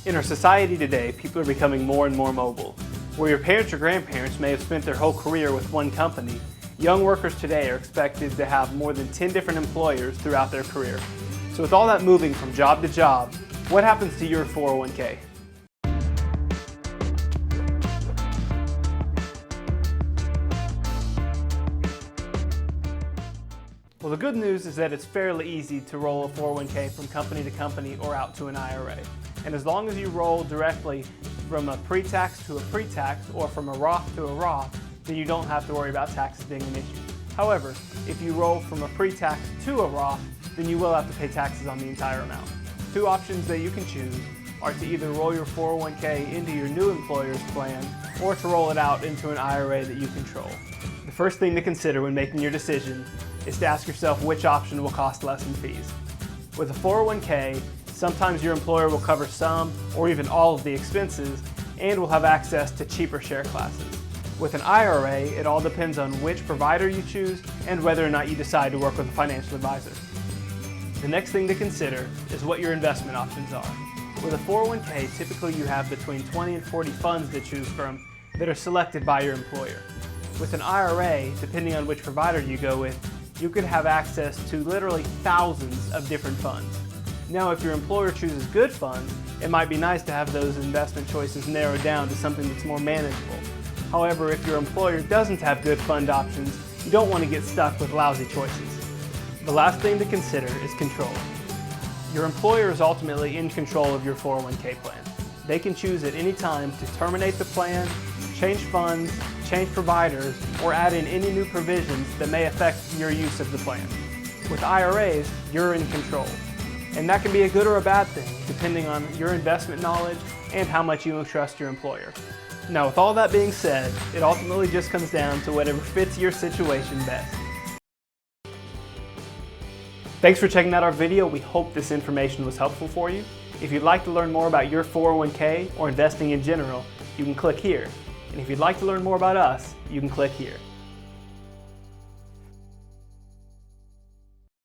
In our society today, people are becoming more and more mobile. Where your parents or grandparents may have spent their whole career with one company, young workers today are expected to have more than 10 different employers throughout their career. So with all that moving from job to job, what happens to your 401k? Well, the good news is that it's fairly easy to roll a 401k from company to company or out to an IRA. And as long as you roll directly from a pre-tax to a pre-tax or from a Roth to a Roth, then you don't have to worry about taxes being an issue. However, if you roll from a pre-tax to a Roth, then you will have to pay taxes on the entire amount. Two options that you can choose are to either roll your 401k into your new employer's plan or to roll it out into an IRA that you control. The first thing to consider when making your decision is to ask yourself which option will cost less in fees. With a 401k, sometimes your employer will cover some or even all of the expenses and will have access to cheaper share classes. With an IRA, it all depends on which provider you choose and whether or not you decide to work with a financial advisor. The next thing to consider is what your investment options are. With a 401k, typically you have between 20 and 40 funds to choose from that are selected by your employer. With an IRA, depending on which provider you go with, you could have access to literally thousands of different funds. Now, if your employer chooses good funds, it might be nice to have those investment choices narrowed down to something that's more manageable. However, if your employer doesn't have good fund options, you don't want to get stuck with lousy choices. The last thing to consider is control. Your employer is ultimately in control of your 401k plan. They can choose at any time to terminate the plan, change funds, change providers, or add in any new provisions that may affect your use of the plan. With IRAs, you're in control. And that can be a good or a bad thing, depending on your investment knowledge and how much you trust your employer. Now, with all that being said, it ultimately just comes down to whatever fits your situation best. Thanks for checking out our video. We hope this information was helpful for you. If you'd like to learn more about your 401k or investing in general, you can click here. And if you'd like to learn more about us, you can click here.